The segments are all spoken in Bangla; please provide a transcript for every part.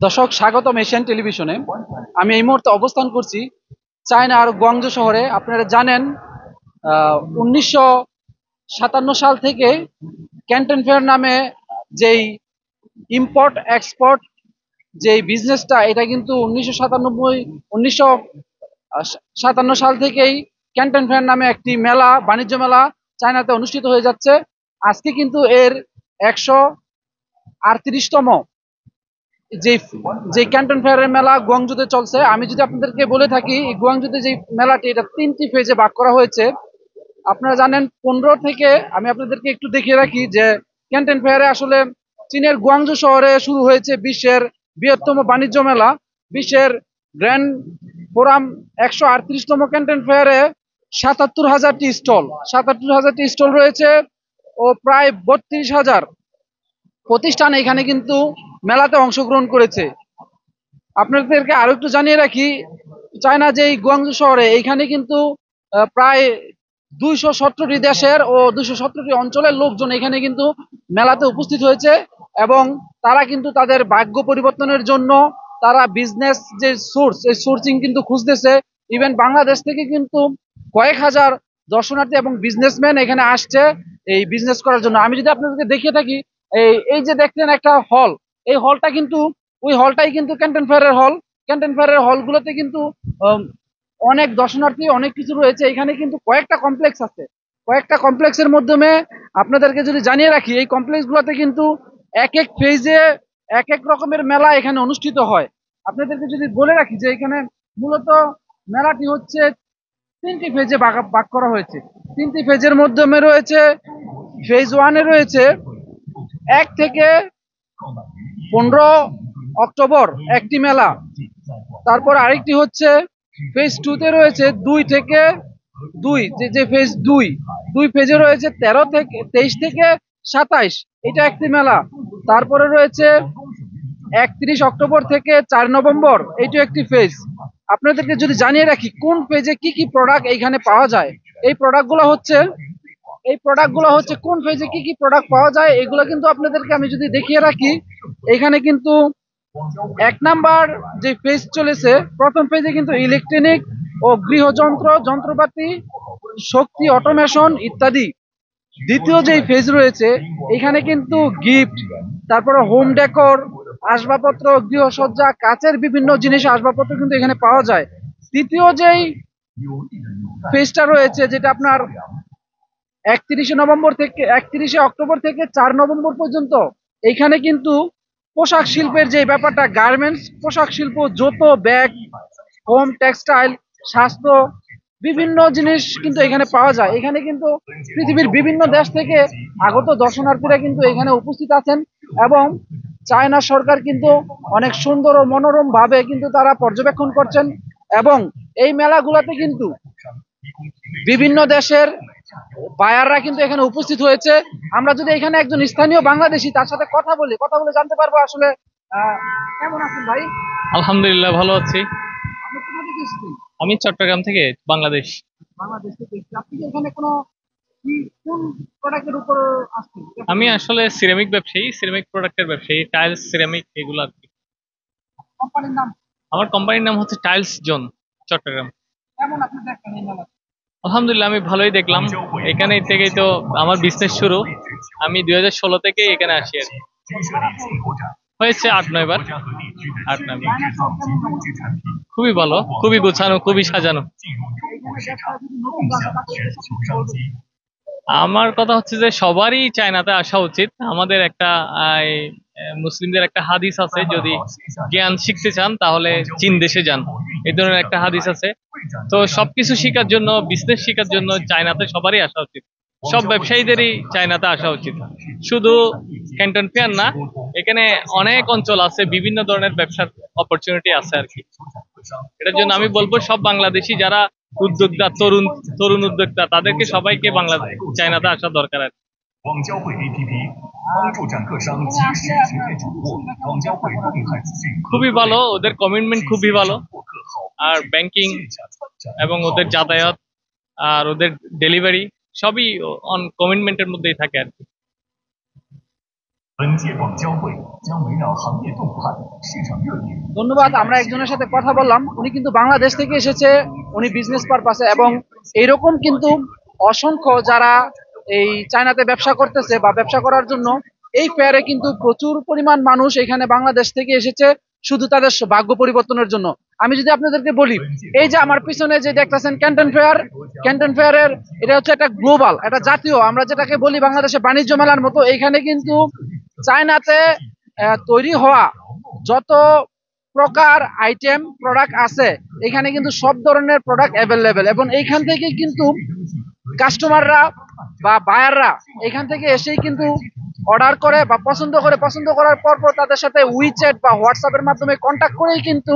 দর্শক, স্বাগতম এশিয়ান টেলিভিশনে। আমি এই মুহূর্তে অবস্থান করছি চায়নার গুয়াংজু শহরে। আপনারা জানেন 1957 সাল থেকে ক্যান্টন ফেয়ার নামে যেই ইম্পোর্ট এক্সপোর্ট যেই বিজনেসটা, এটা কিন্তু 1957 সাল থেকেই ক্যান্টন ফেয়ার নামে একটি মেলা, বাণিজ্য মেলা চায়নাতে অনুষ্ঠিত হয়ে যাচ্ছে। আজকে কিন্তু এর 138তম যে যে ক্যান্টন ফেয়ারের মেলা গুয়াংজুতে চলছে। আমি যদি আপনাদেরকে বলে থাকি, এই গুয়াংজুতে যে মেলাটি, এটা 3টি ফেজে ভাগ করা হয়েছে। আপনারা জানেন 15 থেকে, আমি আপনাদেরকে একটু দেখিয়ে রাখি যে ক্যান্টন ফেয়ারে আসলে চীনের গুয়াংজু শহরে শুরু হয়েছে বিশ্বের বৃহত্তম বাণিজ্য মেলা, বিশ্বের গ্র্যান্ড ফোরাম। 138তম ক্যান্টন ফেয়ারে 77,000টি স্টল রয়েছে ও প্রায় 32,000 প্রতিষ্ঠান এখানে কিন্তু মেলাতে অংশগ্রহণ করেছে। আপনাদেরকে আরো একটু জানিয়ে রাখি, চায়না যে গুয়াংজু শহরে, এইখানে কিন্তু প্রায় 217টি দেশের ও 217টি অঞ্চলের লোকজন এখানে কিন্তু মেলাতে উপস্থিত হয়েছে এবং তারা কিন্তু তাদের ভাগ্য পরিবর্তনের জন্য তারা বিজনেস যে সোর্স, এই সোর্সিং কিন্তু খুঁজতেছে। ইভেন বাংলাদেশ থেকে কিন্তু কয়েক হাজার দর্শনার্থী এবং বিজনেসম্যান এখানে আসছে এই বিজনেস করার জন্য। আমি যদি আপনাদেরকে দেখিয়ে থাকি, এই যে দেখছেন একটা হল, এই হলটা কিন্তু, ওই হলটাই কিন্তু ক্যান্টন ফেয়ারের হল। ক্যান্টন ফেয়ারের হলগুলোতে কিন্তু অনেক দর্শনার্থী, অনেক কিছু রয়েছে। এখানে কিন্তু কয়েকটা কমপ্লেক্স আছে। কয়েকটা কমপ্লেক্সের মাধ্যমে আপনাদেরকে যদি জানিয়ে রাখি, এই কমপ্লেক্স গুলোতে কিন্তু এক এক ফেজে এক এক রকমের মেলা এখানে অনুষ্ঠিত হয়। আপনাদেরকে যদি বলে রাখি যে এখানে মূলত মেলাটি হচ্ছে 3টি ফেজে ভাগ করা হয়েছে। 3টি ফেজের মাধ্যমে রয়েছে, ফেজ ওয়ানে রয়েছে 1 থেকে 15 অক্টোবর একটি মেলা। তারপর আরেকটি হচ্ছে ফেজ 2 তে রয়েছে 2 থেকে 2, যে ফেজ 2 ফেজে রয়েছে 23 থেকে 27, এটা একটি মেলা। তারপরে রয়েছে 31 অক্টোবর থেকে 4 নভেম্বর, এইটা একটি ফেজ। আপনাদেরকে যদি জানিয়ে রাখি কোন ফেজে কি কি প্রোডাক্ট এইখানে পাওয়া যায়, এই প্রোডাক্টগুলো হচ্ছে কোন ফেজে কি কি প্রোডাক্ট পাওয়া যায়, এগুলো কিন্তু আপনাদেরকে আমি যদি দেখিয়ে রাখি, এখানে কিন্তু 1 নাম্বার যে ফেজ চলেছে, প্রথম ফেজে কিন্তু ইলেকট্রনিক ও গৃহযন্ত্র যন্ত্রপাতি, শক্তি, অটোমেশন ইত্যাদি। দ্বিতীয় যে ফেজ রয়েছে, এখানে কিন্তু গিফট, তারপরে হোম ডেকোর, আসবাবপত্র, গৃহসজ্জা, কাচের বিভিন্ন জিনিস, আসবাবপত্র কিন্তু এখানে পাওয়া যায়। তৃতীয় যেই ফেজটা রয়েছে, যেটা আপনার 31 অক্টোবর থেকে 4 নভেম্বর পর্যন্ত, এইখানে কিন্তু পোশাক শিল্পের যে ব্যাপারটা, গার্মেন্টস, পোশাক শিল্প, জুতো, ব্যাগ, হোম টেক্সটাইল, স্বাস্থ্য, বিভিন্ন জিনিস কিন্তু এখানে পাওয়া যায়। এখানে কিন্তু পৃথিবীর বিভিন্ন দেশ থেকে আগত দর্শনার্থীরা কিন্তু এখানে উপস্থিত আছেন এবং চায়না সরকার কিন্তু অনেক সুন্দর ও মনোরম ভাবে কিন্তু তারা পর্যবেক্ষণ করছেন। এবং এই মেলাগুলোতে কিন্তু বিভিন্ন দেশের বায়াররা কিন্তু এখানে উপস্থিত হয়েছে। আমরা যদি এখানে একজন স্থানীয় বাংলাদেশি, তার সাথে কথা বলে জানতে পারবো আসলে কেমন আছেন ভাই? আলহামদুলিল্লাহ, ভালো আছি। আপনি কোথা থেকে এসেছেন? আমি চট্টগ্রাম থেকে, বাংলাদেশ। বাংলাদেশ থেকে এসেছেন। আপনি কি এখানে কোন প্রোডাক্টের উপর আসছেন? আমি আসলে সিরামিক ব্যবসায়ী, সিরামিক প্রোডাক্টের ব্যবসায়ী, টাইলস, সিরামিক এগুলো আর কি। কোম্পানির নাম? আমার কোম্পানির নাম হচ্ছে টাইলস জোন, চট্টগ্রাম। কেমন আপনি দেখেন এই মেলা? আলহামদুলিল্লাহ, আমি ভালোই দেখলাম। এখানে থেকেই তো আমার বিজনেস শুরু। আমি 2016 থেকে এখানে আসি আর কি। হয়েছে 8-9 বার। 8-9 বার। চায়না শহর কেমন লাগে? খুবই ভালো, খুবই গোছানো, খুবই সাজানো। এখানে ব্যবসা যদি নতুন আসে, তাকে কি বলবেন? আমার কথা হচ্ছে যে সবারই চায়নাতে আসা উচিত। আমাদের একটা মুসলিমদের একটা হাদিস আছে, যদি জ্ঞান শিখতে চান তাহলে চীন দেশে যান, এই ধরনের একটা হাদিস আছে। তো সবকিছু শেখার জন্য, বিজনেস শেখার জন্য চায়নাতে সবারই আসা উচিত। সব ব্যবসায়ীদেরই চায়নাতে আসা উচিত, শুধু ক্যান্টন ফেয়ার না। এখানে অনেক অঞ্চল আছে, বিভিন্ন ধরনের ব্যবসার অপরচুনিটি আছে আর কি। এটার জন্য আমি বলবো সব বাংলাদেশি যারা উদ্যোক্তা, তরুণ তরুণ উদ্যোক্তা, তাদেরকে সবাইকে বাংলাদেশ, চায়নাতে আসা দরকার আর কি। খুবই ভালো, ওদের কমিটমেন্ট খুবই ভালো। আর ব্যাংকিং এবং ওদের যাতায়াত আর ওদের ডেলিভারি সবই অন কমিটমেন্টের মধ্যেই থাকে আর কি। ধন্যবাদ। আমরা একজনের সাথে কথা বললাম, উনি কিন্তু বাংলাদেশ থেকে এসেছে, উনি বিজনেস পারপাসে, এবং এইরকম কিন্তু অসংখ্য যারা এই চায়নাতে ব্যবসা করতেছে বা ব্যবসা করার জন্য এই ফেয়ারে কিন্তু প্রচুর পরিমাণ মানুষ এখানে বাংলাদেশ থেকে এসেছে শুধু তাদের ভাগ্য পরিবর্তনের জন্য। আমি যদি আপনাদেরকে বলি, এই যে আমার পিছনে যে দেখতেছেন ক্যান্টন ফেয়ার, ক্যান্টন ফেয়ারের এটা হচ্ছে একটা গ্লোবাল, একটা জাতীয়, আমরা যেটাকে বলি বাংলাদেশে বাণিজ্য মেলার মতো, এখানে কিন্তু চায়নাতে তৈরি হওয়া যত প্রকার আইটেম প্রোডাক্ট আছে এখানে কিন্তু সব ধরনের প্রোডাক্ট অ্যাভেলেবেল, এবং এইখান থেকে কিন্তু কাস্টমাররা বা বায়াররা এখান থেকে এসেই কিন্তু অর্ডার করে বা পছন্দ করে, পছন্দ করার পর তাদের সাথে উইচ্যাট বা হোয়াটসঅ্যাপের মাধ্যমে কন্ট্যাক্ট করেই কিন্তু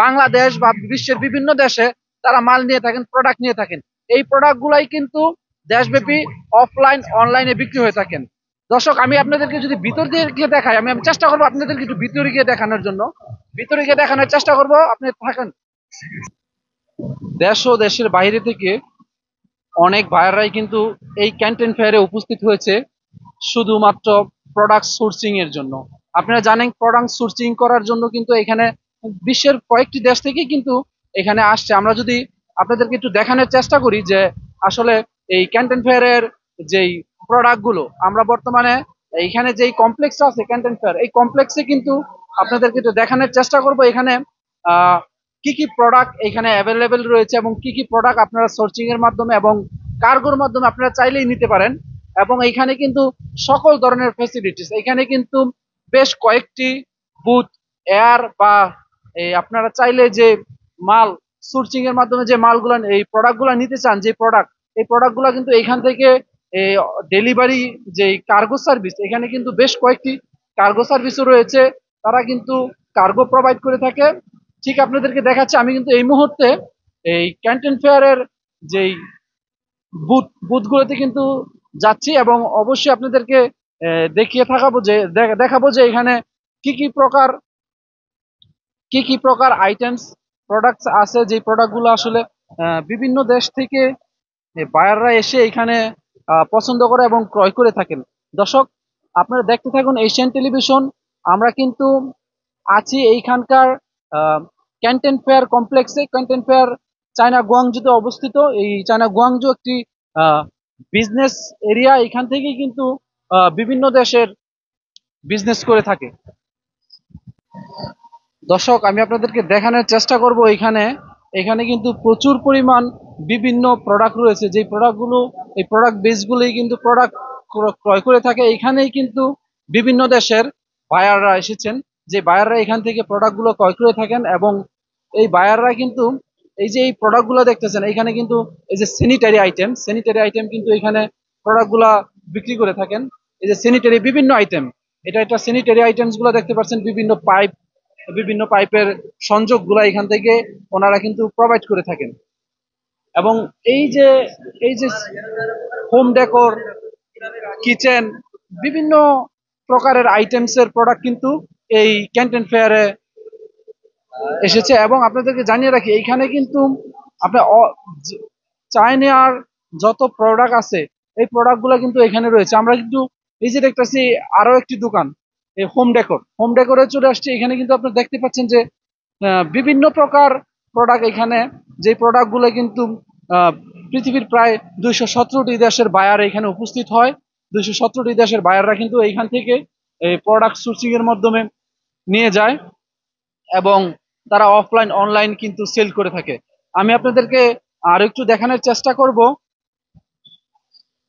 বাংলাদেশ বা বিশ্বের বিভিন্ন দেশে তারা মাল নিয়ে থাকেন, প্রোডাক্ট নিয়ে থাকেন। এই প্রোডাক্ট গুলাই কিন্তু দেশব্যাপী অফলাইন অনলাইনে বিক্রি হয়ে থাকেন। দর্শক, আমি আপনাদেরকে যদি ভিতর দিয়ে গিয়ে দেখাই, আমি চেষ্টা করবো আপনাদেরকে একটু ভিতরে গিয়ে দেখানোর জন্য, ভিতরে গিয়ে দেখানোর চেষ্টা করবো, আপনি থাকেন। দেশ ও দেশের বাইরে থেকে অনেক বায়াররাই কিন্তু এই ক্যান্টেন ফেয়ারে উপস্থিত হয়েছে শুধুমাত্র প্রোডাক্ট সোর্সিং এর জন্য। আপনারা জানেন প্রোডাক্ট সোর্সিং করার জন্য কিন্তু এখানে বিশ্বের কয়েকটি দেশ থেকে কিন্তু এখানে আসছে। আমরা যদি আপনাদেরকে একটু দেখানোর চেষ্টা করি যে আসলে এই ক্যান্টেন ফেয়ারের যেই প্রোডাক্ট গুলো আমরা বর্তমানে এইখানে যেই কমপ্লেক্স আছে ক্যান্টেন ফেয়ার, এই কমপ্লেক্সে কিন্তু আপনাদেরকে একটু দেখানোর চেষ্টা করব এখানে আহ কি কি প্রোডাক্ট এখানে অ্যাভেলেবেল রয়েছে এবং কি কি প্রোডাক্ট আপনারা সোর্সিং এর মাধ্যমে এবং কার্গোর মাধ্যমে আপনারা চাইলেই নিতে পারেন। এবং এইখানে কিন্তু সকল ধরনের ফ্যাসিলিটিস, এখানে কিন্তু বেশ কয়েকটি বুথ এয়ার বা এই আপনারা চাইলে যে মাল সোর্সিং এর মাধ্যমে যে মালগুলো এই প্রোডাক্টগুলো নিতে চান, যে প্রোডাক্ট এই প্রোডাক্টগুলো কিন্তু এখান থেকে ডেলিভারি যে কার্গো সার্ভিস, এখানে কিন্তু বেশ কয়েকটি কার্গো সার্ভিসও রয়েছে, তারা কিন্তু কার্গো প্রোভাইড করে থাকে। ঠিক আপনাদেরকে দেখাচ্ছি, আমি কিন্তু এই মুহূর্তে এই ক্যান্টন ফেয়ারের যেই বুথগুলোতে কিন্তু যাচ্ছি এবং অবশ্যই আপনাদেরকে দেখিয়ে থাকাবো যে দেখাবো যে এখানে কি কি প্রকার কি কি প্রকার আইটেমস প্রোডাক্টস আছে, যে প্রোডাক্টগুলো আসলে বিভিন্ন দেশ থেকে বায়াররা এসে এখানে পছন্দ করে এবং ক্রয় করে থাকেন। দর্শক, আপনারা দেখতে থাকুন এশিয়ান টেলিভিশন। আমরা কিন্তু আছি এইখানকার ক্যান্টন ফেয়ার কমপ্লেক্সে। ক্যান্টন ফেয়ার চায়না গুয়াংজুতে অবস্থিত। এই চায়না গুয়াংজু একটি বিজনেস এরিয়া, এখান থেকেই কিন্তু বিভিন্ন দেশের বিজনেস করে থাকে। দর্শক, আমি আপনাদেরকে দেখানোর চেষ্টা করব এখানে এখানে কিন্তু প্রচুর পরিমাণ বিভিন্ন প্রোডাক্ট রয়েছে, যে প্রোডাক্টগুলো এই প্রোডাক্ট বেসগুলোই কিন্তু প্রোডাক্ট ক্রয় করে থাকে। এখানেই কিন্তু বিভিন্ন দেশের বায়াররা এসেছেন, যে বায়াররা এখান থেকে প্রোডাক্টগুলো ক্রয় করে থাকেন, এবং এই বায়াররা কিন্তু এই যে এই প্রোডাক্টগুলো দেখতেছেন এখানে কিন্তু এই যে স্যানিটারি আইটেম কিন্তু এখানে প্রোডাক্টগুলা বিক্রি করে থাকেন। এই যে স্যানিটারি বিভিন্ন আইটেম, এটা একটা স্যানিটারি আইটেমস গুলো দেখতে পাচ্ছেন, বিভিন্ন পাইপের সংযোগগুলো এখান থেকে ওনারা কিন্তু প্রোভাইড করে থাকেন। এবং এই যে হোম ডেকোর, কিচেন, বিভিন্ন প্রকারের আইটেমস এর প্রোডাক্ট কিন্তু এই ক্যান্টন ফেয়ারে এসেছে। এবং আপনাদেরকে জানিয়ে রাখি, এইখানে কিন্তু আপনার চায়নার যত প্রোডাক্ট আছে এই প্রোডাক্টগুলো কিন্তু এখানে রয়েছে। আমরা কিন্তু এই যে দেখতেছি আরো একটি দোকান, এই হোম ডেকোরে চলে আসছে। এখানে কিন্তু আপনারা দেখতে পাচ্ছেন যে বিভিন্ন প্রকার প্রোডাক্ট এখানে, যে প্রোডাক্টগুলো কিন্তু আহ, পৃথিবীর প্রায় 217টি দেশের বায়ার এখানে উপস্থিত হয়। 217টি দেশের বায়াররা কিন্তু এইখান থেকে এই প্রোডাক্ট সোর্সিং এর মাধ্যমে নিয়ে যায় এবং তারা অফলাইন অনলাইন কিন্তু সেল করে থাকে। আমি আপনাদেরকে আর একটু দেখানোর চেষ্টা করব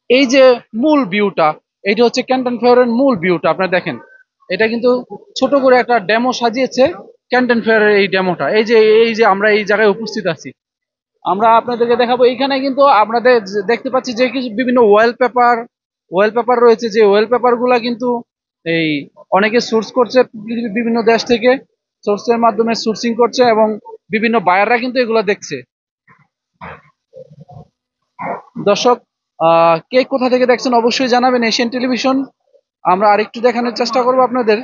এই যে মূল ভিউটা, এইটা হচ্ছে ক্যান্টন ফেয়ারের মূল ভিউটা। আপনারা দেখেন, এটা কিন্তু ছোট করে একটা ডেমো সাজিয়েছে ক্যান্টন ফেয়ারের। এই ডেমোটা, এই যে আমরা এই জায়গায় উপস্থিত আছি, আমরা আপনাদেরকে দেখাবো। এখানে কিন্তু আপনাদের দেখতে পাচ্ছি যে কিছু বিভিন্ন ওয়ালপেপার রয়েছে, যে ওয়ালপেপার গুলা কিন্তু এই অনেকে সোর্স করছে পৃথিবীর বিভিন্ন দেশ থেকে, সোর্সের মাধ্যমে সোর্সিং করছে এবং বিভিন্ন বায়াররা কিন্তু এগুলো দেখছে। দর্শক, কে কোথা থেকে দেখছেন অবশ্যই জানাবেন এশিয়ান টেলিভিশন। আমরা আরেকটু দেখানোর চেষ্টা করব আপনাদের।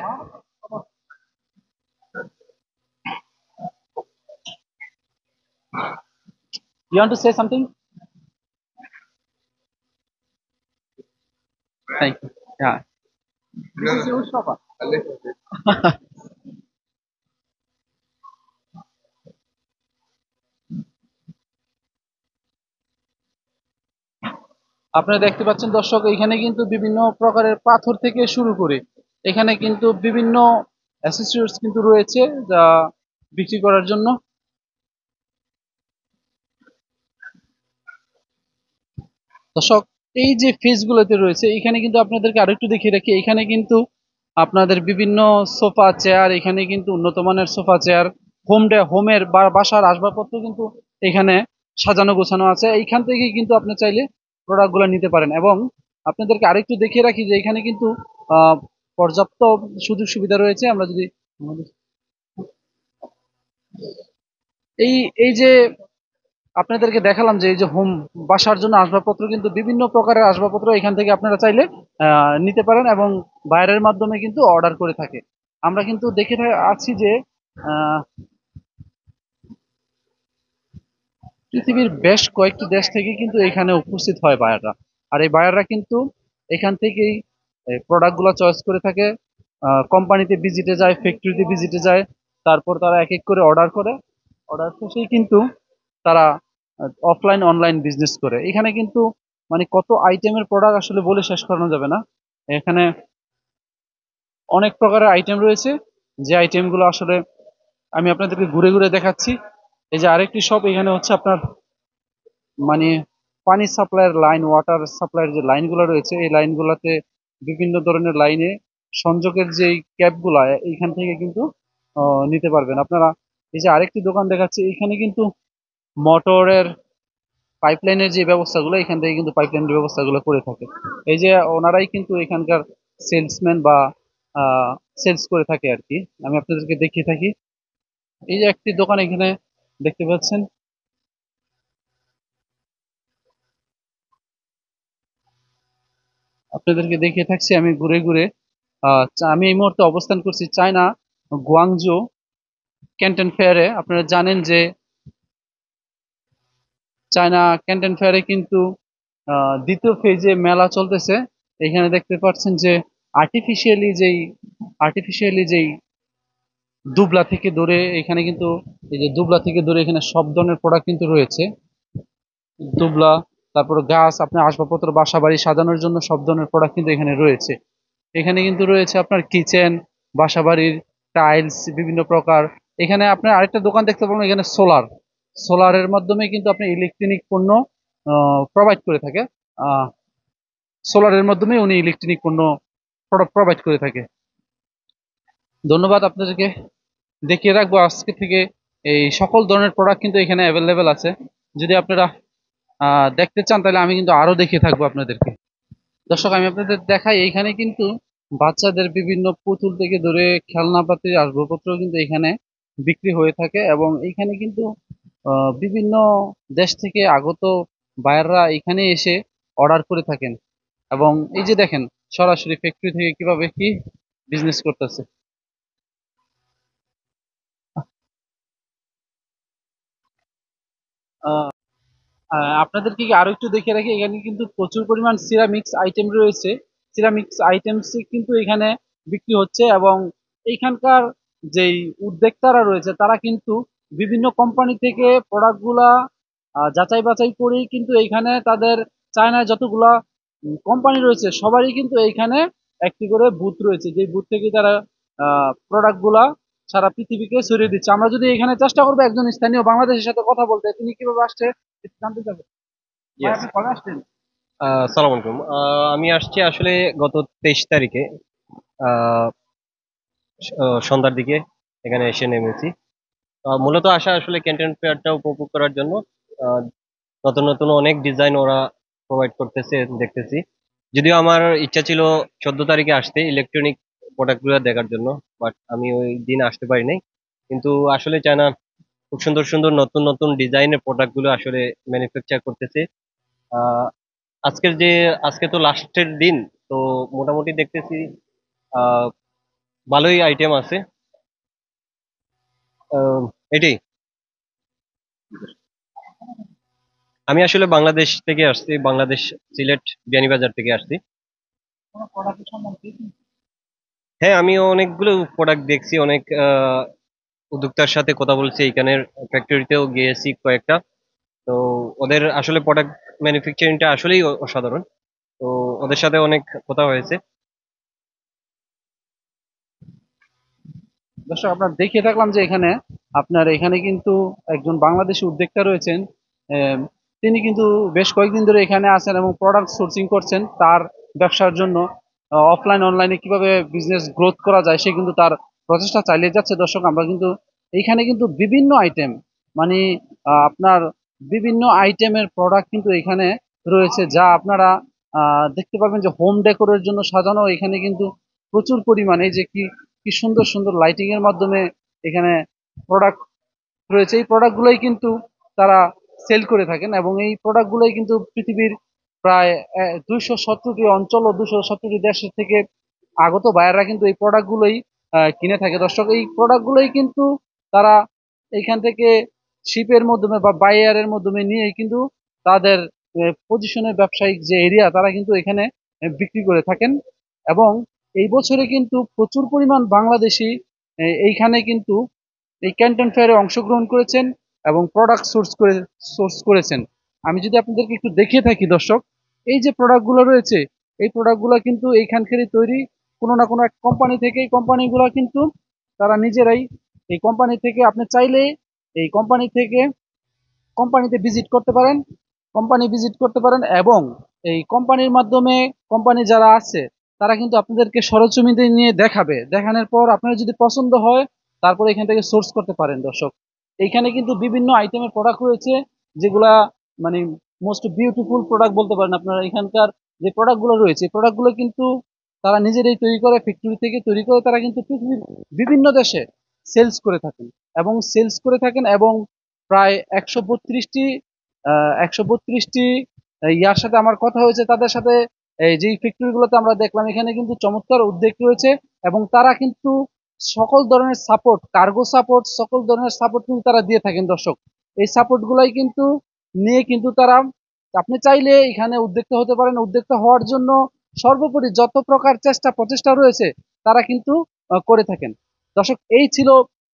You want to say something? Thank you. Yeah. This is your sofa. আপনারা দেখতে পাচ্ছেন দর্শক, এখানে কিন্তু বিভিন্ন প্রকারের পাথর থেকে শুরু করে এখানে কিন্তু বিভিন্ন অ্যাসেসরিজ কিন্তু রয়েছে যা বিক্রি করার জন্য। দর্শক, এই যে ফেসগুলোতে রয়েছে এখানে কিন্তু আপনাদেরকে আরেকটু দেখিয়ে রাখি, এখানে কিন্তু আপনাদের বিভিন্ন সোফা চেয়ার, এখানে কিন্তু উন্নত মানের সোফা চেয়ার, হোমের বা বাসার আসবাবপত্র কিন্তু এখানে সাজানো গোছানো আছে। এইখান থেকে কিন্তু আপনি চাইলে প্রোডাক্টগুলো নিতে পারেন। এবং আপনাদেরকে আরেকটু দেখিয়ে রাখি যে এখানে কিন্তু পর্যাপ্ত সুযোগ সুবিধা রয়েছে। আমরা যদি এই এই যে আপনাদেরকে দেখালাম যে এই যে হোম বাসার জন্য আসবাবপত্র, কিন্তু বিভিন্ন প্রকারের আসবাবপত্র এখান থেকে আপনারা চাইলে নিতে পারেন এবং বাইরের মাধ্যমে কিন্তু অর্ডার করে থাকে। আমরা কিন্তু দেখে আছি যে আহ, পৃথিবীর বেশ কয়েকটি দেশ থেকে কিন্তু এখানে উপস্থিত হয় বায়াররা। আর এই বায়াররা কিন্তু এখান থেকেই প্রোডাক্টগুলো চয়েস করে থাকে, কোম্পানিতে ভিজিটে যায়, ফ্যাক্টরিতে ভিজিটে যায়, তারপর তারা এক এক করে অর্ডার করে। অর্ডার শেষেই কিন্তু তারা অফলাইন অনলাইন বিজনেস করে। এখানে কিন্তু মানে কত আইটেমের প্রোডাক্ট আসলে বলে শেষ করানো যাবে না। এখানে অনেক প্রকারের আইটেম রয়েছে, যে আইটেমগুলো আসলে আমি আপনাদেরকে ঘুরে ঘুরে দেখাচ্ছি। এই যে আরেকটি শপ, এখানে হচ্ছে আপনার মানে পানি সাপ্লাইয়ের লাইন, ওয়াটার সাপ্লাইয়ের যে লাইনগুলো রয়েছে এই লাইনগুলোতে বিভিন্ন ধরনের লাইনে সংযোগের যে ক্যাপগুলা এইখান থেকে কিন্তু নিতে পারবেন আপনারা। এই যে আরেকটি দোকান দেখাচ্ছি, এখানে কিন্তু মোটরের পাইপলাইনের যে ব্যবস্থাগুলো এখান থেকে কিন্তু পাইপলাইনের ব্যবস্থাগুলো করে থাকে। এই যে ওনারাই কিন্তু এখানকার সেলসম্যান বা সেলস করে থাকে আর কি। আমি আপনাদেরকে দেখিয়ে থাকি। এই যে একটি দোকান এখানে দেখতে পাচ্ছেন, আপনাদেরকে দেখিয়ে থাকছি আমি ঘুরে ঘুরে। আমি এই মুহূর্তে অবস্থান করছি চায়না গুয়াংজু ক্যান্টন ফেয়ারে। আপনারা জানেন যে চায়না ক্যান্টন ফেয়ারে কিন্তু দ্বিতীয় ফেজে মেলা চলতেছে। এখানে দেখতে পাচ্ছেন যে আর্টিফিশিয়ালি যেই দুবলা থেকে ধরে এখানে কিন্তু এই যে দুবলা থেকে ধরে এখানে সব ধরনের প্রোডাক্ট কিন্তু রয়েছে। দুবলা, তারপর গাছ, আপনার আসবাবপত্র বাসা বাড়ি সাজানোর জন্য সব ধরনের প্রোডাক্ট কিন্তু এখানে রয়েছে। এখানে কিন্তু রয়েছে আপনার কিচেন, বাসাবাড়ির টাইলস বিভিন্ন প্রকার। এখানে আপনার আরেকটা দোকান দেখতে পাবেন, এখানে সোলারের মাধ্যমে কিন্তু আপনি ইলেকট্রনিক পণ্য প্রোভাইড করে থাকে। সোলারের মাধ্যমে উনি ইলেকট্রনিক পণ্য প্রোডাক্ট প্রোভাইড করে থাকে। ধন্যবাদ আপনাদেরকে দেখিয়ে রাখবো আজকে থেকে এই সকল ধরনের প্রোডাক্ট কিন্তু এখানে অ্যাভেলেবেল আছে। যদি আপনারা দেখতে চান তাহলে আমি কিন্তু আরো দেখিয়ে থাকবো আপনাদেরকে। দর্শক, আমি আপনাদের দেখাই, এইখানে কিন্তু বাচ্চাদের বিভিন্ন পুতুল থেকে ধরে খেলনাপাতির আসবাবপত্র কিন্তু এখানে বিক্রি হয়ে থাকে। এবং এইখানে কিন্তু বিভিন্ন দেশ থেকে আগত বায়াররা এখানে এসে অর্ডার করে থাকেন। এবং এই যে দেখেন সরাসরি ফ্যাক্টরি থেকে কিভাবে কি বিজনেস করতেছে। আপনাদেরকে কি আরো একটু দেখে রাখি, এখানে কিন্তু প্রচুর পরিমাণ সিরামিক্স আইটেম রয়েছে। সিরামিক্স আইটেমস কিন্তু এখানে বিক্রি হচ্ছে। এবং এইখানকার যেই উদ্যোক্তারা রয়েছে তারা কিন্তু বিভিন্ন কোম্পানি থেকে প্রোডাক্টগুলা যাচাই বাছাই করেই কিন্তু এইখানে তাদের চায়নায় যতগুলা কোম্পানি রয়েছে সবারই কিন্তু এইখানে একটি করে বুথ রয়েছে, যে বুথ থেকে তারা প্রোডাক্টগুলা সারা পৃথিবীকে ছড়িয়ে দিচ্ছে। আমরা যদি এখানে চেষ্টা করবো একজন স্থানীয় বাংলাদেশের সাথে কথা বলতে, তিনি কিভাবে আসছে একটু জানতে চাবো। ভাই, ইয়েস। আপনি কবে আসছেন? সালাম আলাইকুম। আমি আসছি আসলে গত 23 তারিখে, আহ, সন্ধ্যার দিকে এখানে এসে নেমেছি। মূলত আসা আসলে ক্যান্টন ফেয়ারটা উপভোগ করার জন্য। আহ, নতুন নতুন অনেক ডিজাইন ওরা প্রোভাইড করতেছে দেখতেছি। যদিও আমার ইচ্ছা ছিল 14 তারিখে আসতে ইলেকট্রনিক প্রোডাক্ট গুলো দেখার জন্য, বাট আমি ওই দিন আসতে পারি নাই। কিন্তু আসলে চায়না খুব সুন্দর সুন্দর নতুন নতুন ডিজাইনের প্রোডাক্ট গুলো আসলে ম্যানুফ্যাকচার করতেছে। আহ আজকের যে আজকে তো লাস্টের দিন, তো মোটামুটি দেখতেছি আহ ভালোই আইটেম আছে। আহ, এটাই। আমি আসলে বাংলাদেশ থেকে আসছি, বাংলাদেশ সিলেট বিয়ানীবাজার থেকে আসছি। কোনো প্রোডাক্টের সম্বন্ধে হ্যাঁ, আমি অনেকগুলো প্রোডাক্ট দেখছি, অনেক উদ্যোক্তার সাথে কথা বলছি, এখানের ফ্যাক্টরিতেও গিয়েছি কয়েকটা। তো ওদের আসলে প্রোডাক্ট ম্যানুফ্যাকচারিংটা আসলেই অসাধারণ। তো ওদের সাথে অনেক কথা হয়েছে। দর্শক, আপনার দেখিয়ে থাকলাম যে এখানে কিন্তু একজন বাংলাদেশি উদ্যোক্তা রয়েছেন। আহ, তিনি কিন্তু বেশ কয়েকদিন ধরে এখানে আছেন এবং প্রোডাক্ট সোর্সিং করছেন তার ব্যবসার জন্য। অফলাইন অনলাইনে কিভাবে বিজনেস গ্রোথ করা যায় সে কিন্তু তার প্রচেষ্টা চালিয়ে যাচ্ছে। দর্শক, আমরা কিন্তু এইখানে কিন্তু বিভিন্ন আইটেম, মানে আপনার বিভিন্ন আইটেমের প্রোডাক্ট কিন্তু এখানে রয়েছে, যা আপনারা দেখতে পাবেন যে হোম ডেকোরের জন্য সাজানো। এখানে কিন্তু প্রচুর পরিমাণে যে কি কি সুন্দর সুন্দর লাইটিং এর মাধ্যমে এখানে প্রোডাক্ট রয়েছে। এই প্রোডাক্টগুলোই কিন্তু তারা সেল করে থাকেন এবং এই প্রোডাক্টগুলোই কিন্তু পৃথিবীর প্রায় 270টি অঞ্চল ও 270টি দেশের থেকে আগত বায়াররা কিন্তু এই প্রোডাক্টগুলোই কিনে থাকে। দর্শক, এই প্রোডাক্টগুলোই কিন্তু তারা এইখান থেকে শিপের মাধ্যমে বা বায়ারের মাধ্যমে নিয়ে কিন্তু তাদের পজিশনের ব্যবসায়িক যে এরিয়া তারা কিন্তু এখানে বিক্রি করে থাকেন। এবং এই বছরে কিন্তু প্রচুর পরিমাণ বাংলাদেশি এইখানে কিন্তু এই ক্যান্টন ফেয়ারে অংশগ্রহণ করেছেন এবং প্রোডাক্ট সোর্স করেছেন। আমি যদি আপনাদেরকে একটু দেখিয়ে থাকি দর্শক, এই যে প্রোডাক্টগুলো রয়েছে এই প্রোডাক্টগুলো কিন্তু এইখানকারই তৈরি, কোনো না কোনো এক কোম্পানি থেকে। এই কোম্পানিগুলো কিন্তু তারা নিজেরাই, এই কোম্পানি থেকে আপনি চাইলে এই কোম্পানিতে ভিজিট করতে পারেন, এবং এই কোম্পানির মাধ্যমে কোম্পানি যারা আছে তারা কিন্তু আপনাদেরকে সরজমিনে নিয়ে দেখাবে। দেখানোর পর আপনার যদি পছন্দ হয় তারপরে এখান থেকে সোর্স করতে পারেন। দর্শক, এইখানে কিন্তু বিভিন্ন আইটেমের প্রোডাক্ট রয়েছে যেগুলা, মানে মোস্ট বিউটিফুল প্রোডাক্ট বলতে পারেন আপনারা। এখানকার যে প্রোডাক্টগুলো রয়েছে প্রোডাক্টগুলো কিন্তু তারা নিজেরাই তৈরি করে, ফ্যাক্টরি থেকে তৈরি করে তারা কিন্তু পৃথিবীর বিভিন্ন দেশে সেলস করে থাকেন এবং প্রায় 132টি ইয়ার সাথে আমার কথা হয়েছে তাদের সাথে। এই যে ফ্যাক্টরি গুলোতে আমরা দেখলাম এখানে কিন্তু চমৎকার উদ্যোগ রয়েছে এবং তারা কিন্তু সকল ধরনের সাপোর্ট, কার্গো সাপোর্ট, সকল ধরনের সাপোর্ট কিন্তু তারা দিয়ে থাকেন। দর্শক, এই সাপোর্ট গুলাই কিন্তু নিয়ে কিন্তু তারা, আপনি চাইলে এখানে উদ্যোক্তা হতে পারেন। উদ্যোক্তা হওয়ার জন্য সর্বোপরি যত প্রকার প্রচেষ্টা রয়েছে তারা কিন্তু করে থাকেন। দর্শক, এই ছিল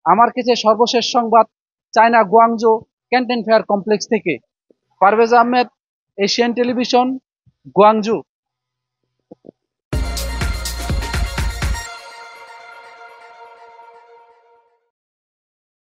আমার কাছে সর্বশেষ সংবাদ China Guangzhou Canton fair complex থেকে। Parvez Ahmed, Asian television, Guangzhou.